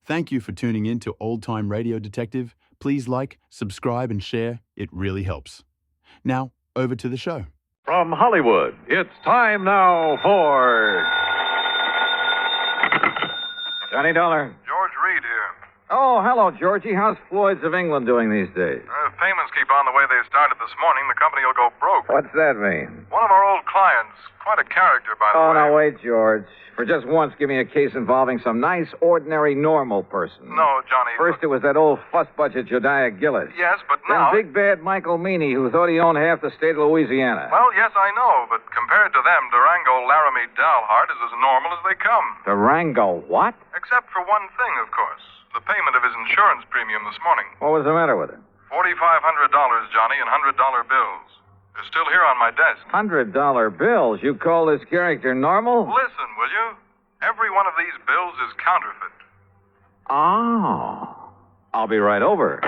Thank you for tuning in to Old Time Radio Detective. Please like, subscribe, and share. It really helps. Now, over to the show. From Hollywood, it's time now for... Johnny Dollar. George Reed here. Oh, hello, Georgie. How's Floyd's of England doing these days? If payments keep on the way they started this morning, the company will go broke. What's that mean? One of our old clients, quite a character, by the way. Oh, now, wait, George. For just once, give me a case involving some nice, ordinary, normal person. No, Johnny. First, it was that old fuss-budget Jediah Gillis. Yes, but Then now... big bad Michael Meany, who thought he owned half the state of Louisiana. Well, yes, I know, but compared to them, Durango Laramie Dalhart is as normal as they come. Durango what? Except for one thing, of course. The payment of his insurance premium this morning. What was the matter with it? $4,500, Johnny, in $100 bills. They're still here on my desk. $100 bills? You call this character normal? Listen, will you? Every one of these bills is counterfeit. Oh. I'll be right over.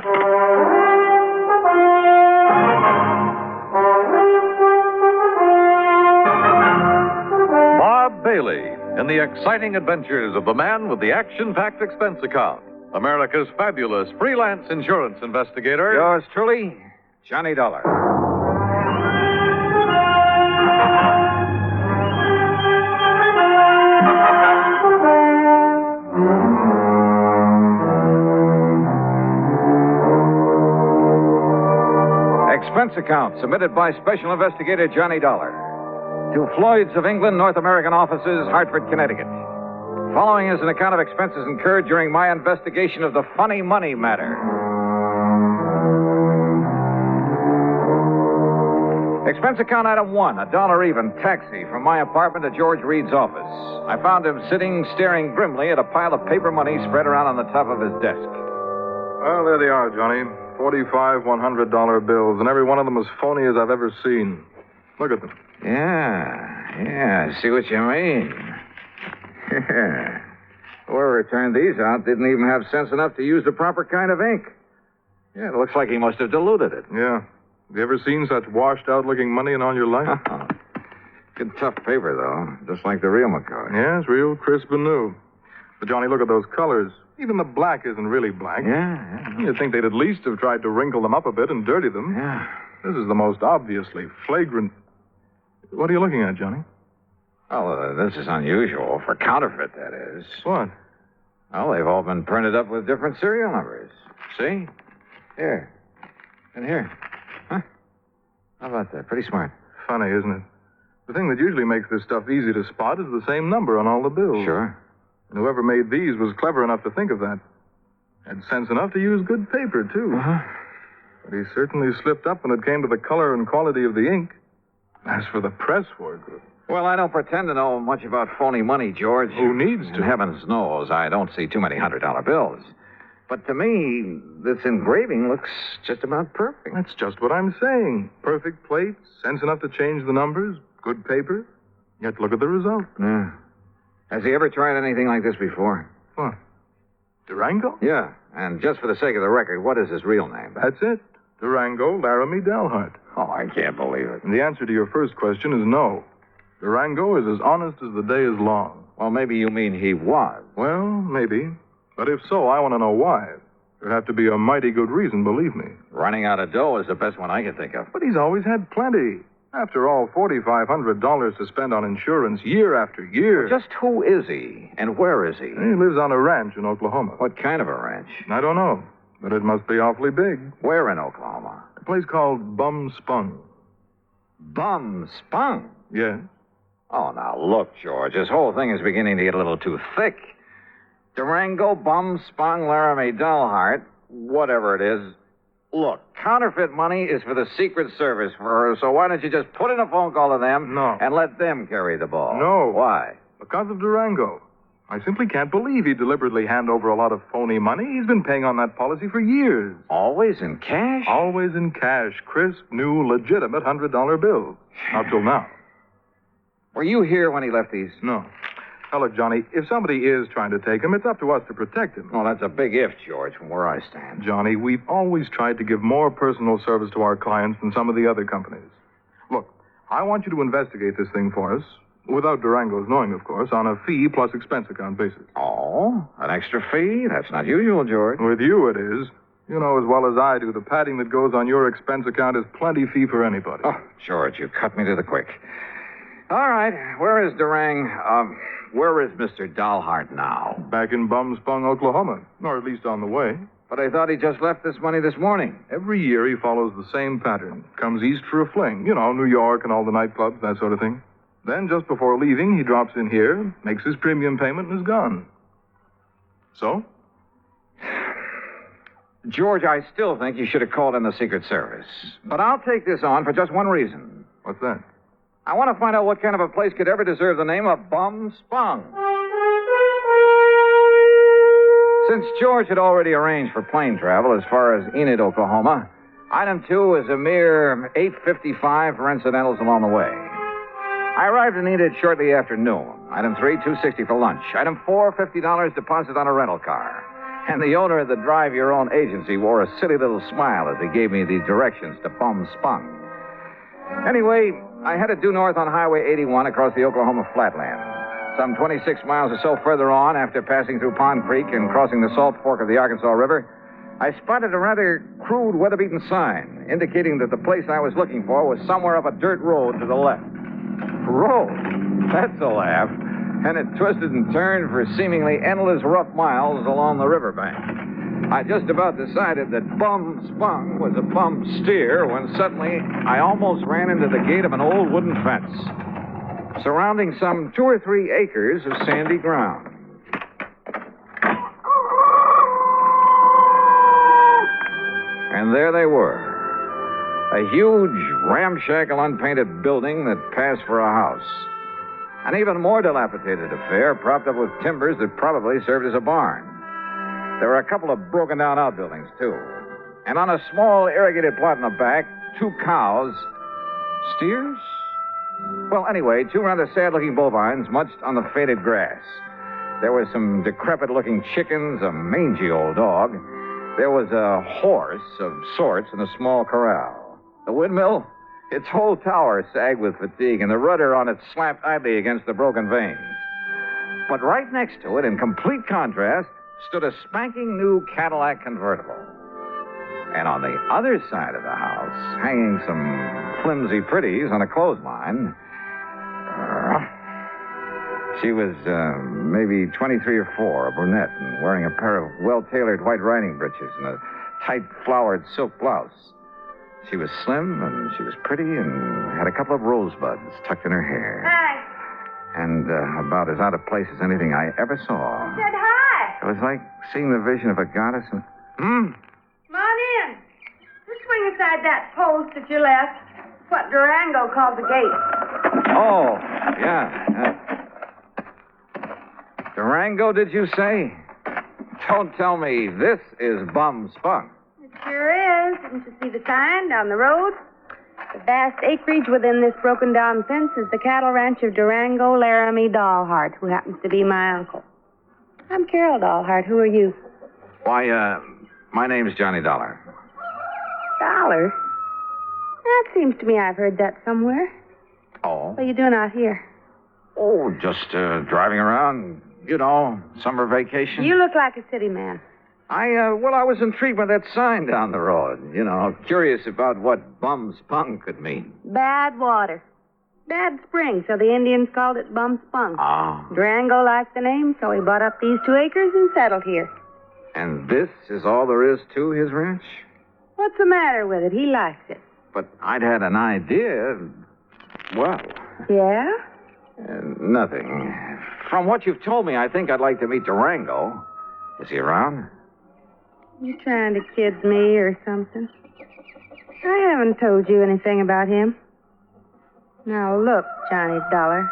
Bob Bailey in the exciting adventures of the man with the action-packed expense account. America's fabulous freelance insurance investigator. Yours truly, Johnny Dollar. Expense account submitted by Special Investigator Johnny Dollar to Floyd's of England, North American offices, Hartford, Connecticut. Following is an account of expenses incurred during my investigation of the funny money matter. Expense account item 1, $1 even, taxi from my apartment to George Reed's office. I found him sitting, staring grimly at a pile of paper money spread around on the top of his desk. Well, there they are, Johnny. 45 $100 bills, and every one of them as phony as I've ever seen. Look at them. Yeah, I see what you mean. Whoever turned these out didn't even have sense enough to use the proper kind of ink. Yeah, it looks like he must have diluted it. Yeah. Have you ever seen such washed-out-looking money in all your life? Good tough paper, though, just like the real McCoy. Yes, real crisp and new. But, Johnny, look at those colors. Even the black isn't really black. Yeah. You'd think they'd at least have tried to wrinkle them up a bit and dirty them. Yeah. This is the most obviously flagrant... What are you looking at, Johnny? Oh, this is unusual. For counterfeit, that is. What? Well, they've all been printed up with different serial numbers. See? Here. And here. Huh? How about that? Pretty smart. Funny, isn't it? The thing that usually makes this stuff easy to spot is the same number on all the bills. Sure. And whoever made these was clever enough to think of that. Had sense enough to use good paper, too. Uh-huh. But he certainly slipped up when it came to the color and quality of the ink. As for the press work... Well, I don't pretend to know much about phony money, George. Who needs to? And heavens knows I don't see too many $100 bills. But to me, this engraving looks just about perfect. That's just what I'm saying. Perfect plates, sense enough to change the numbers, good paper. Yet look at the result. Yeah. Has he ever tried anything like this before? What? Durango? Yeah. And just for the sake of the record, what is his real name? That's it. Durango Laramie Dalhart. Oh, I can't believe it. And the answer to your first question is no. Durango is as honest as the day is long. Well, maybe you mean he was. Well, maybe. But if so, I want to know why. There'd have to be a mighty good reason, believe me. Running out of dough is the best one I can think of. But he's always had plenty. After all, $4,500 to spend on insurance year after year. Just who is he? And where is he? He lives on a ranch in Oklahoma. What kind of a ranch? I don't know. But it must be awfully big. Where in Oklahoma? A place called Bum Spung. Bum Spung? Yes. Oh, now, look, George, this whole thing is beginning to get a little too thick. Durango, Bum Spung, Laramie Dalhart, whatever it is. Look, counterfeit money is for the Secret Service, so why don't you just put in a phone call to them No. and let them carry the ball? No. Why? Because of Durango. I simply can't believe he'd deliberately hand over a lot of phony money. He's been paying on that policy for years. Always in cash? Always in cash, crisp, new, legitimate $100 bills. Up till now. Were you here when he left these? No. Now, look, Johnny, if somebody is trying to take him, it's up to us to protect him. Oh, that's a big if, George, from where I stand. Johnny, we've always tried to give more personal service to our clients than some of the other companies. Look, I want you to investigate this thing for us. Without Durango's knowing, of course, on a fee plus expense account basis. Oh, an extra fee? That's not usual, George. With you, it is. You know as well as I do, the padding that goes on your expense account is plenty fee for anybody. Oh, George, you cut me to the quick. All right, where is where is Mr. Dahlhart now? Back in Bumspung, Oklahoma. Or at least on the way. But I thought he just left this money this morning. Every year he follows the same pattern. Comes east for a fling. You know, New York and all the nightclubs, that sort of thing. Then, just before leaving, he drops in here, makes his premium payment, and is gone. So? George, I still think you should have called in the Secret Service. But I'll take this on for just one reason. What's that? I want to find out what kind of a place could ever deserve the name of Bum Spung. Since George had already arranged for plane travel as far as Enid, Oklahoma, item 2 is a mere $8.55 for incidentals along the way. I arrived in Enid shortly after noon. Item 3, $2.60 for lunch. Item 4, $50 deposit on a rental car. And the owner of the Drive Your Own agency wore a silly little smile as he gave me the directions to Bum Spung. Anyway, I headed due north on Highway 81 across the Oklahoma flatland. Some 26 miles or so further on, after passing through Pond Creek and crossing the Salt Fork of the Arkansas River, I spotted a rather crude, weather-beaten sign indicating that the place I was looking for was somewhere up a dirt road to the left. Road? That's a laugh. And it twisted and turned for seemingly endless rough miles along the riverbank. I just about decided that Bum Spung was a bum steer when suddenly I almost ran into the gate of an old wooden fence, surrounding some 2 or 3 acres of sandy ground. And there they were. A huge, ramshackle, unpainted building that passed for a house. An even more dilapidated affair, propped up with timbers that probably served as a barn. There were a couple of broken-down outbuildings, too. And on a small irrigated plot in the back, 2 cows. Steers? Well, anyway, 2 rather sad-looking bovines munched on the faded grass. There were some decrepit-looking chickens, a mangy old dog. There was a horse of sorts in a small corral. The windmill? Its whole tower sagged with fatigue, and the rudder on it slapped idly against the broken vanes. But right next to it, in complete contrast, stood a spanking new Cadillac convertible. And on the other side of the house, hanging some flimsy pretties on a clothesline, she was maybe 23 or 4, a brunette, and wearing a pair of well-tailored white riding breeches and a tight flowered silk blouse. She was slim, and she was pretty, and had a couple of rosebuds tucked in her hair. Hi. And about as out of place as anything I ever saw. I said hi. It was like seeing the vision of a goddess. Come on in. Just swing aside that post that you left. It's what Durango called the gate. Oh, yeah. Durango, did you say? Don't tell me this is Bum Spung. It sure is. Didn't you see the sign down the road? The vast acreage within this broken-down fence is the cattle ranch of Durango Laramie Dahlhart, who happens to be my uncle. I'm Carol Dahlhart. Who are you? Why, my name's Johnny Dollar. Dollar? That seems to me I've heard that somewhere. Oh? What are you doing out here? Oh, just driving around, you know, summer vacation. You look like a city man. I was intrigued by that sign down the road. You know, curious about what Bum Spung could mean. Bad water. Bad spring, so the Indians called it Bum Spung. Ah. Durango liked the name, so he bought up these 2 acres and settled here. And this is all there is to his ranch? What's the matter with it? He likes it. But I'd had an idea. Well, Yeah? nothing. From what you've told me, I think I'd like to meet Durango. Is he around? You trying to kid me or something? I haven't told you anything about him. Now look, Johnny Dollar.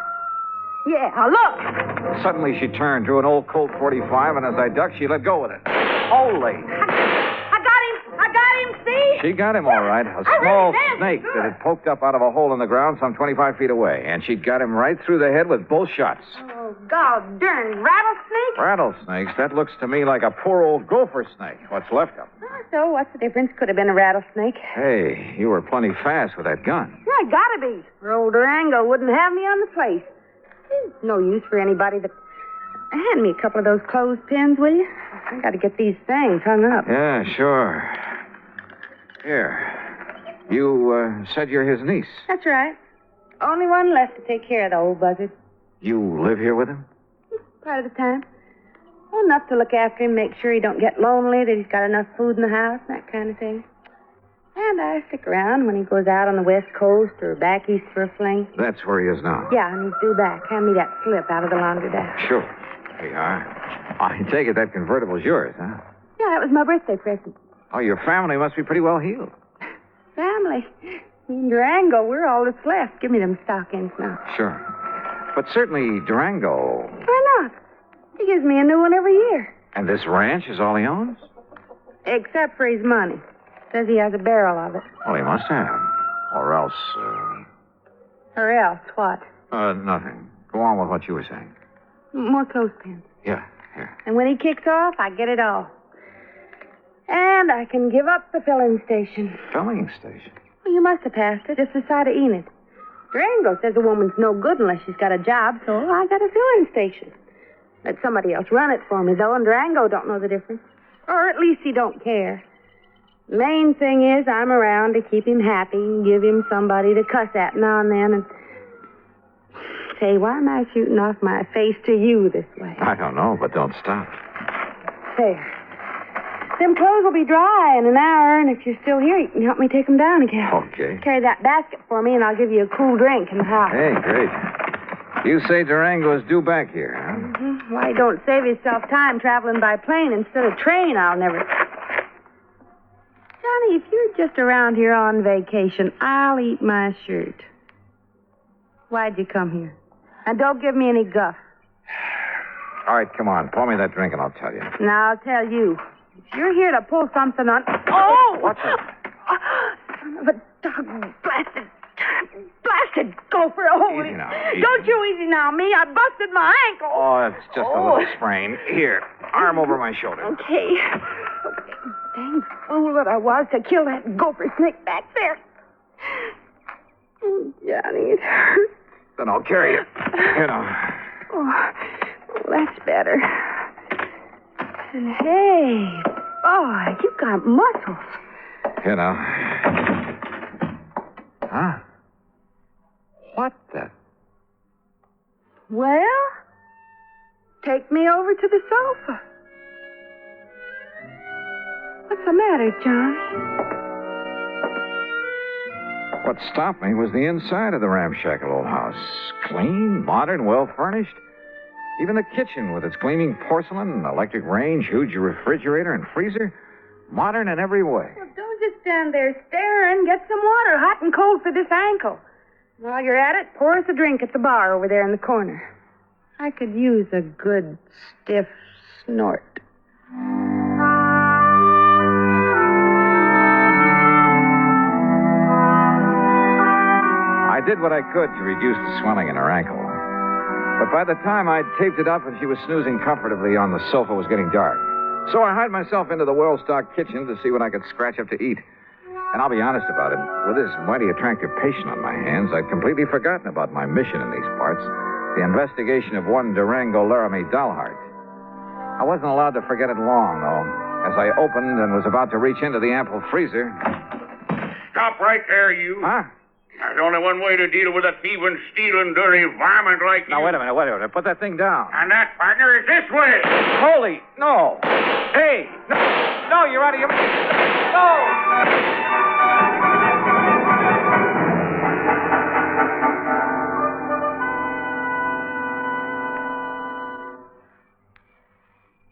Yeah, look! Suddenly she turned, drew an old Colt 45, and as I ducked, she let go with it. Holy! I got him, see? She got him all right. A small snake that had poked up out of a hole in the ground some 25 feet away. And she got him right through the head with both shots. Oh, God darn rattlesnake? Rattlesnakes? That looks to me like a poor old gopher snake. What's left of him. So what's the difference? Could have been a rattlesnake. Hey, you were plenty fast with that gun. Yeah, gotta be. Or old Durango wouldn't have me on the place. No use for anybody but... Hand me a couple of those clothespins, will you? I got to get these things hung up. Yeah, sure. Here. You said you're his niece. That's right. Only one left to take care of the old buzzard. You live here with him? Part of the time. Well, enough to look after him, make sure he don't get lonely, that he's got enough food in the house, that kind of thing. And I stick around when he goes out on the West Coast or back east for a fling. That's where he is now. Yeah, and he's due back. Hand me that slip out of the laundromat. Sure. Here you are. I take it that convertible's yours, huh? Yeah, that was my birthday present. Oh, your family must be pretty well heeled. Family. Me and Durango, we're all that's left. Give me them stockings now. Sure. But certainly Durango. Why not? He gives me a new one every year. And this ranch is all he owns? Except for his money. Says he has a barrel of it. Well, he must have. Or else, Or else, what? nothing. Go on with what you were saying. More clothespins. Yeah, here. And when he kicks off, I get it all. And I can give up the filling station. Filling station? Well, you must have passed it, just the side of Enid. Durango says a woman's no good unless she's got a job, so I got a filling station. Let somebody else run it for me, though, and Durango don't know the difference. Or at least he don't care. The main thing is I'm around to keep him happy and give him somebody to cuss at now and then. And say, why am I shooting off my face to you this way? I don't know, but don't stop. There. Them clothes will be dry in an hour, and if you're still here, you can help me take them down again. Okay. Carry that basket for me, and I'll give you a cool drink in the house. Hey, great. You say Durango's due back here, huh? Mm-hmm. Why he don't save himself time traveling by plane instead of train, I'll never... Johnny, if you're just around here on vacation, I'll eat my shirt. Why'd you come here? And don't give me any guff. All right, come on. Pour me that drink and I'll tell you. Now, I'll tell you. If you're here to pull something on... Oh! What's that? Son of a dog blasted gopher. Oh, Easy now, easy. Don't you easy now, me. I busted my ankle. Oh, it's just a little sprain. Here, arm over my shoulder. Okay. Dang fool that I was to kill that gopher snake back there. Oh, Johnny, it hurts. Then I'll carry you. You know. Oh, that's better. And hey, boy, you got muscles. You know. Huh? What the? Well, take me over to the sofa. What's the matter, Johnny? What stopped me was the inside of the ramshackle old house. Clean, modern, well-furnished. Even the kitchen with its gleaming porcelain, electric range, huge refrigerator, and freezer. Modern in every way. Well, don't just stand there staring. Get some water, hot and cold for this ankle. While you're at it, pour us a drink at the bar over there in the corner. I could use a good, stiff snort. I did what I could to reduce the swelling in her ankle. But by the time I'd taped it up and she was snoozing comfortably on the sofa, it was getting dark. So I hied myself into the well-stocked kitchen to see what I could scratch up to eat. And I'll be honest about it, with this mighty attractive patient on my hands, I'd completely forgotten about my mission in these parts, the investigation of one Durango Laramie Dalhart. I wasn't allowed to forget it long, though. As I opened and was about to reach into the ample freezer... Stop right there, you. Huh? There's only one way to deal with a thieving, stealing, dirty varmint like you. Now, wait a minute. Put that thing down. And that, partner, is this way. Holy, no. Hey, no, you're out of your... No!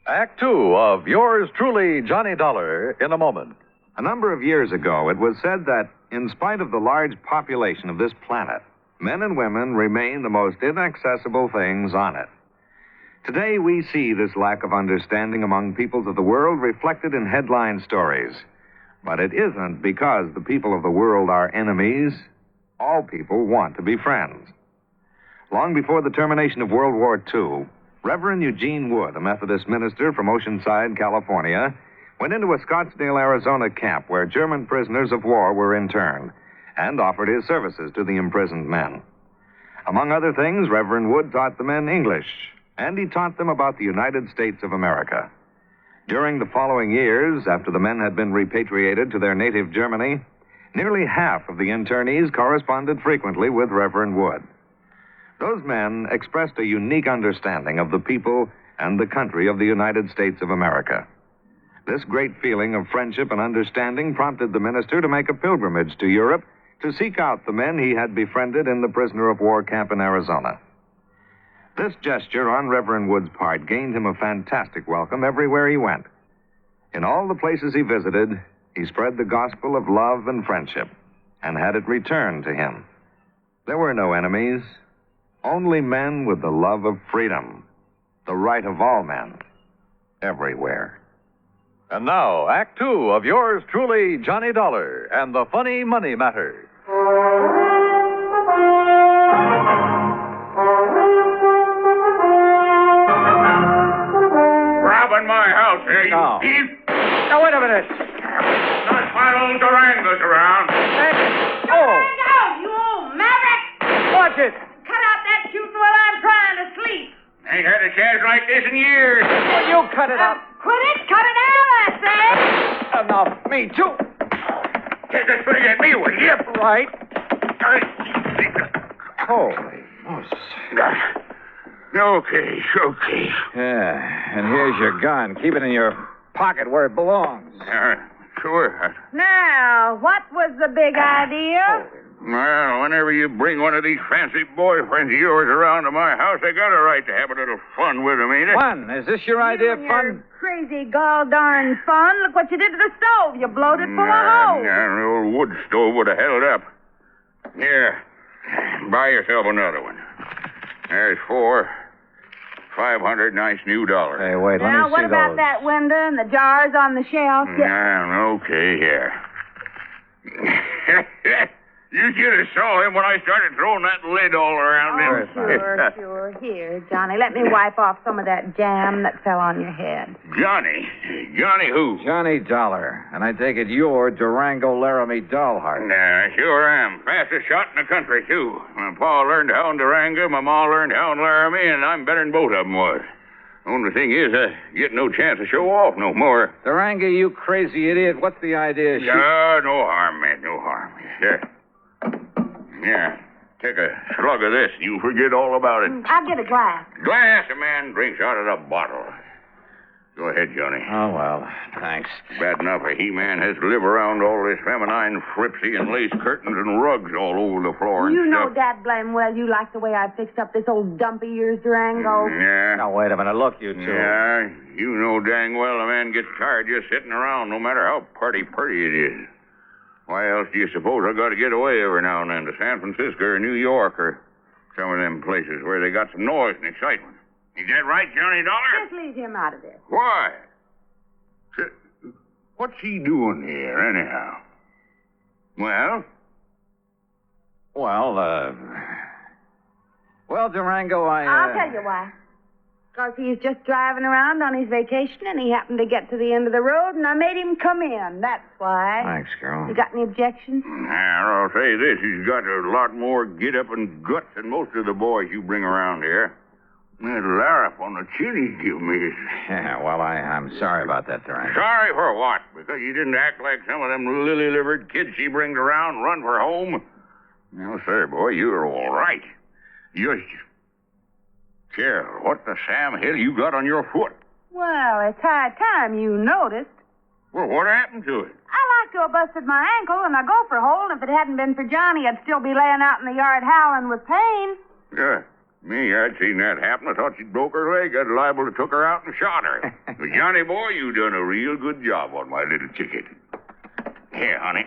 Act Two of yours truly, Johnny Dollar, in a moment. A number of years ago, it was said that, in spite of the large population of this planet, men and women remain the most inaccessible things on it. Today, we see this lack of understanding among peoples of the world reflected in headline stories. But it isn't because the people of the world are enemies. All people want to be friends. Long before the termination of World War II, Reverend Eugene Wood, a Methodist minister from Oceanside, California, went into a Scottsdale, Arizona camp where German prisoners of war were interned and offered his services to the imprisoned men. Among other things, Reverend Wood taught the men English, and he taught them about the United States of America. During the following years, after the men had been repatriated to their native Germany, nearly half of the internees corresponded frequently with Reverend Wood. Those men expressed a unique understanding of the people and the country of the United States of America. This great feeling of friendship and understanding prompted the minister to make a pilgrimage to Europe to seek out the men he had befriended in the prisoner of war camp in Arizona. This gesture on Reverend Wood's part gained him a fantastic welcome everywhere he went. In all the places he visited, he spread the gospel of love and friendship and had it returned to him. There were no enemies, only men with the love of freedom, the right of all men, everywhere. And now, Act Two of yours truly, Johnny Dollar, and the Funny Money Matter. Robbing my house here, you No. thief! Now, wait a minute. Not my old Durango's around. Durango, you old maverick! Watch it. Cut out that shooting while I'm trying to sleep. Ain't had a chance like this in years. Will you cut it out? Quit it! Cut it out, I say! Now, me too. Take a swing at me, will you? Right. Holy Moses. Okay. Yeah, and here's your gun. Keep it in your pocket where it belongs. Sure. Now, what was the big idea? Well, whenever you bring one of these fancy boyfriends of yours around to my house, they got a right to have a little fun with them, ain't it? Fun? Is this your idea of You fun? and your crazy gall darn fun. Look what you did to the stove. You blowed it full of holes. The old wood stove would have held up. Here, buy yourself another one. There's $500 nice new dollars. Hey, wait, let Now, me what see about those. that window and the jars on the shelf? Okay, here. You should have saw him when I started throwing that lid all around him. Sure. Here, Johnny, let me wipe off some of that jam that fell on your head. Johnny? Johnny who? Johnny Dollar. And I take it you're Durango Laramie Dollheart. Nah, sure am. Fastest shot in the country, too. My pa learned how in Durango, my ma learned how in Laramie, and I'm better than both of them was. Only thing is, I get no chance to show off no more. Durango, you crazy idiot. What's the idea of shooting? No harm, man, no harm. Yeah, take a slug of this. You forget all about it. I'll get a glass. Glass, a man drinks out of the bottle. Go ahead, Johnny. Oh, well, thanks. Bad enough a he-man has to live around all this feminine fripsy and lace curtains and rugs all over the floor and You know stuff. dad blame well you like the way I fixed up this old dumpy ears, Durango. Yeah. Now, wait a minute. Look, you two. Yeah, you know dang well a man gets tired just sitting around, no matter how pretty it is. Why else do you suppose I got to get away every now and then to San Francisco or New York or some of them places where they got some noise and excitement? Is that right, Johnny Dollar? Just leave him out of this. Why? What's he doing here, anyhow? Well? Well, Durango, I'll tell you why. Because he's just driving around on his vacation and he happened to get to the end of the road and I made him come in. That's why. Thanks, girl. You got any objections? Now, I'll say this. He's got a lot more get-up and guts than most of the boys you bring around here. That larrup on the chin he give me is... Yeah, well, I'm sorry about that, Durango. Sorry for what? Because you didn't act like some of them lily-livered kids she brings around and run for home? No, sir, boy, you're all right. Just... Carol, what the Sam Hill you got on your foot? Well, it's high time you noticed. Well, what happened to it? I like to have busted my ankle and I go for a hole, and if it hadn't been for Johnny, I'd still be laying out in the yard howling with pain. Yeah, me, I'd seen that happen. I thought she'd broke her leg. I'd liable to took her out and shot her. But Johnny, boy, you done a real good job on my little ticket. Here, honey,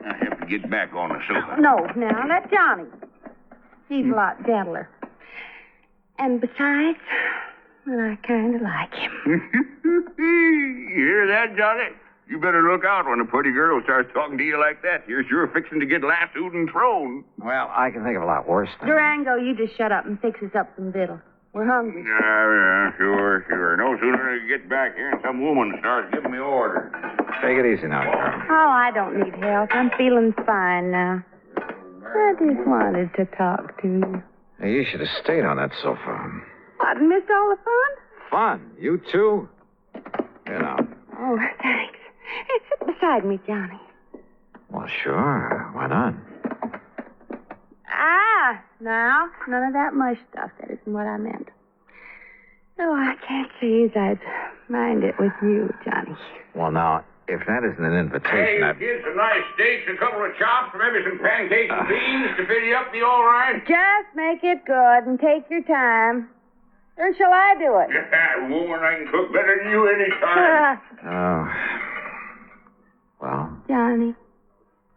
I have to get back on the sofa. No, now, let Johnny. He's a lot gentler. And besides, well, I kind of like him. You hear that, Johnny? You better look out when a pretty girl starts talking to you like that. You're sure fixing to get lassoed and thrown. Well, I can think of a lot worse things. Durango, you just shut up and fix us up some victuals. We're hungry. Yeah, sure. No sooner than I get back here and some woman starts giving me orders. Take it easy now, girl. Oh, I don't need help. I'm feeling fine now. I just wanted to talk to you. Hey, you should have stayed on that sofa. What, missed all the fun? Fun? You too? You know. Oh, thanks. Hey, sit beside me, Johnny. Well, sure. Why not? Now, none of that mush stuff. That isn't what I meant. Oh, I can't say as I'd mind it with you, Johnny. Well, now, if that isn't an invitation, Hey, kids, some nice steaks, a couple of chops, maybe some pancakes and beans to fill you up, be all right? Just make it good and take your time. Or shall I do it? Woman, I can cook better than you any time. Oh. Well, Johnny,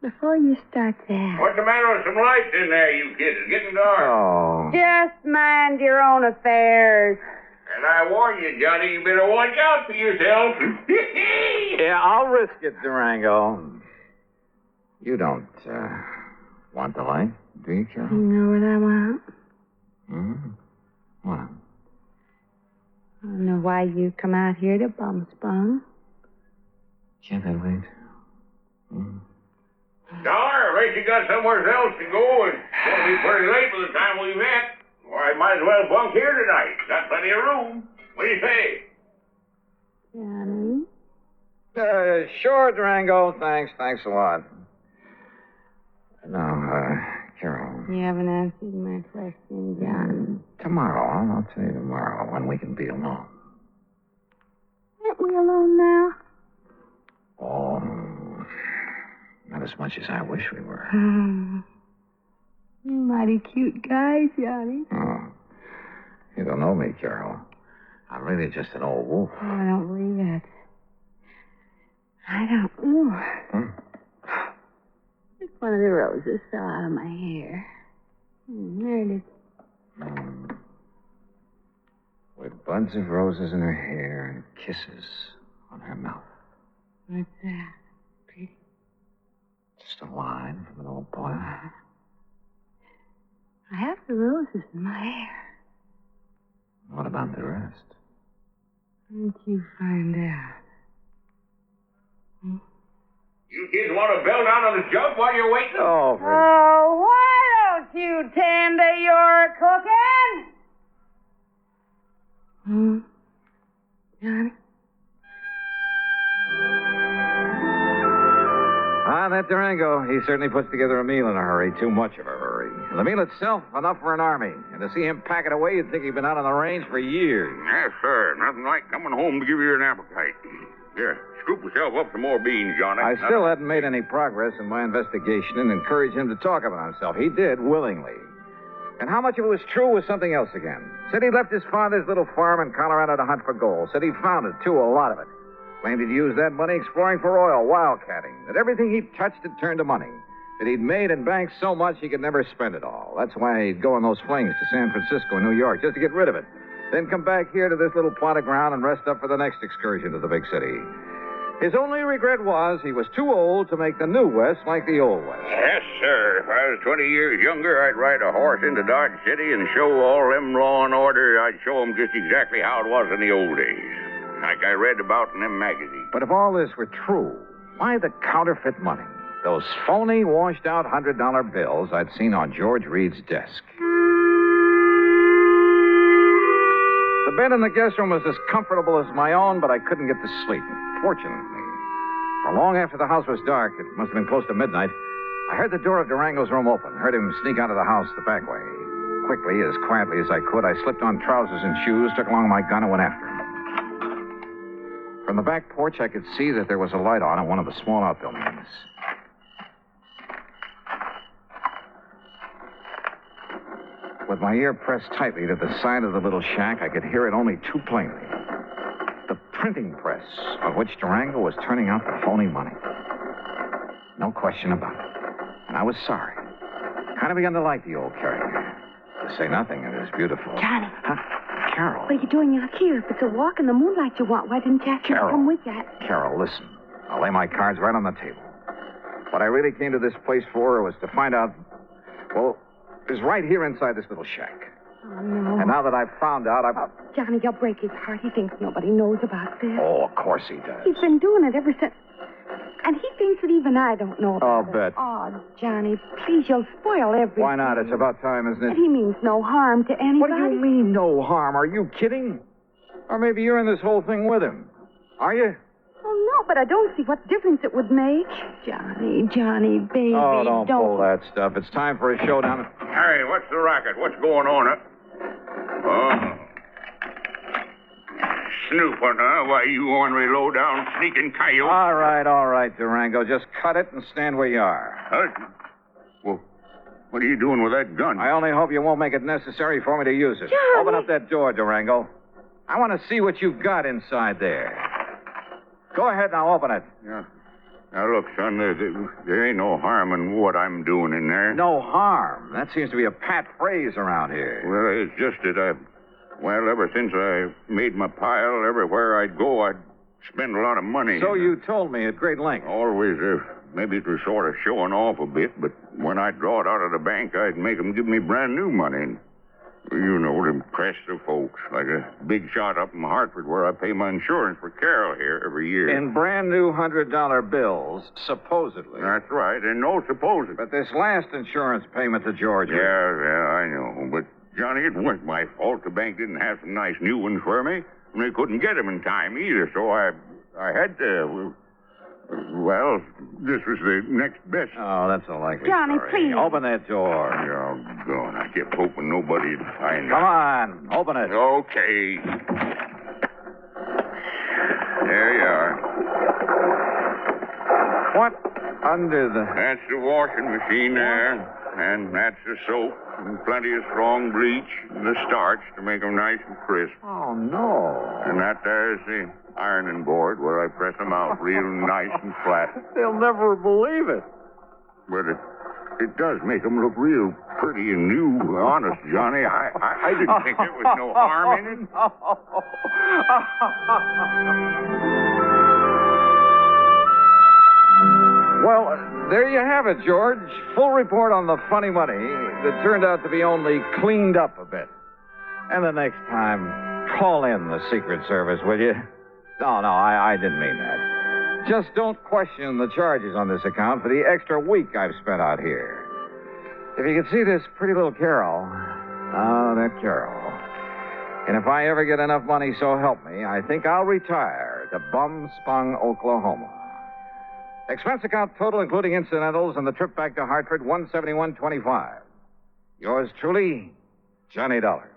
before you start that... What's the matter with some lights in there, you kids? It's getting dark. oh. Just mind your own affairs. And I warn you, Johnny, you better watch out for yourself. Yeah, I'll risk it, Durango. You don't, want the light, do you, Carol? You know what I want? What? I don't know why you come out here to bum spun. Can't I wait? Dollar, I bet you got somewhere else to go. It's going to be pretty late by the time we met. Or I might as well bunk here tonight. Got plenty of room. What do you say? Johnny? Sure, Durango. Thanks a lot. No, Carol. You haven't answered my question, John. Tomorrow. I'll tell you tomorrow when we can be alone. Aren't we alone now? Oh, not as much as I wish we were. You're a mighty cute guy, Johnny. Oh, you don't know me, Carol. I'm really just an old wolf. Oh, I don't believe it. I don't know. Just one of the roses fell out of my hair. There it is. With buds of roses in her hair and kisses on her mouth. What's that? Pretty. Just a line from an old poem. I have the roses in my hair. What about the rest? Why don't you find out? You kids want to bell down on the jug while you're waiting? Oh, Oh, why don't you tend to your cooking? Johnny? that Durango, he certainly puts together a meal in a hurry. Too much of a hurry. And the meal itself, enough for an army. And to see him pack it away, you'd think he'd been out on the range for years. Yes, sir. Nothing like coming home to give you an appetite. Here, scoop yourself up some more beans, Johnny. I still hadn't made any progress in my investigation and encouraged him to talk about himself. He did, willingly. And how much of it was true was something else again. Said he left his father's little farm in Colorado to hunt for gold. Said he found it, too, a lot of it. Claimed he'd used that money exploring for oil, wildcatting. That everything he touched had turned to money. That he'd made and banked so much he could never spend it all. That's why he'd go on those flings to San Francisco and New York, just to get rid of it. Then come back here to this little plot of ground and rest up for the next excursion to the big city. His only regret was he was too old to make the new West like the old West. Yes, sir. If I was 20 years younger, I'd ride a horse into Dodge City and show all them law and order. I'd show them just exactly how it was in the old days. Like I read about in them magazines. But if all this were true, why the counterfeit money? Those phony, washed-out $100 bills I'd seen on George Reed's desk. The bed in the guest room was as comfortable as my own, but I couldn't get to sleep. Fortunately, for long after the house was dark, it must have been close to midnight, I heard the door of Durango's room open, heard him sneak out of the house the back way. Quickly, as quietly as I could, I slipped on trousers and shoes, took along my gun, and went after him. From the back porch, I could see that there was a light on in one of the small outbuildings. With my ear pressed tightly to the side of the little shack, I could hear it only too plainly. The printing press on which Durango was turning out the phony money. No question about it. And I was sorry. Kind of begun to like the old character. To say nothing, it was beautiful. Johnny. Huh? Carol. What are you doing out here? If it's a walk in the moonlight you want, why didn't you ask me to Carol. come with you? Carol, listen. I'll lay my cards right on the table. What I really came to this place for was to find out, well, it was right here inside this little shack. Oh, no. And now that I've found out, Johnny, you'll break his heart. He thinks nobody knows about this. Oh, of course he does. He's been doing it ever since... And he thinks that even I don't know I'll about it. bet. Oh, Johnny, please, you'll spoil everything. Why not? It's about time, isn't it? He means no harm to anybody. What do you mean, no harm? Are you kidding? Or maybe you're in this whole thing with him. Are you? Oh, no, but I don't see what difference it would make. Johnny, baby, Oh, don't pull that stuff. It's time for a showdown. Hey, what's the racket? What's going on? Oh. Snooping, huh? Why, you ornery, low-down, sneaking coyote. All right, Durango. Just cut it and stand where you are. Well, what are you doing with that gun? I only hope you won't make it necessary for me to use it. Johnny. Open up that door, Durango. I want to see what you've got inside there. Go ahead now, open it. Yeah. Now, look, son, there ain't no harm in what I'm doing in there. No harm. That seems to be a pat phrase around here. Well, it's just that ever since I made my pile, everywhere I'd go, I'd spend a lot of money. So you told me at great length. Always, maybe it was sort of showing off a bit, but when I'd draw it out of the bank, I'd make them give me brand new money. And, you know, to impress the folks, like a big shot up in Hartford where I pay my insurance for Carol here every year. In brand new $100 bills, supposedly. That's right, and no supposed. But this last insurance payment to Georgia. Yeah, I know. But, Johnny, it wasn't my fault. The bank didn't have some nice new ones for me, and they couldn't get them in time either, so I had to... Well, this was the next best. Oh, that's a likely Johnny, story. please. Open that door. Oh, God, I kept hoping nobody'd find Come out. on, open it. Okay. There you are. What under the... That's the washing machine there. And that's the soap and plenty of strong bleach and the starch to make them nice and crisp. Oh, no. And that there's the ironing board where I press them out real nice and flat. They'll never believe it. But it does make them look real pretty and new. Honest, Johnny, I didn't think there was no harm in it. Well, there you have it, George. Full report on the funny money that turned out to be only cleaned up a bit. And the next time, call in the Secret Service, will you? No, I didn't mean that. Just don't question the charges on this account for the extra week I've spent out here. If you could see this pretty little Carol. Oh, that Carol. And if I ever get enough money, so help me, I think I'll retire to Bum Spung, Oklahoma. Expense account total, including incidentals, and the trip back to Hartford, $171.25. Yours truly, Johnny Dollar.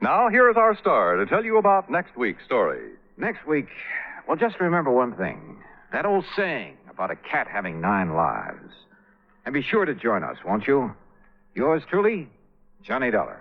Now, here is our star to tell you about next week's story. Next week, well, just remember one thing. That old saying about a cat having 9 lives. And be sure to join us, won't you? Yours truly, Johnny Dollar.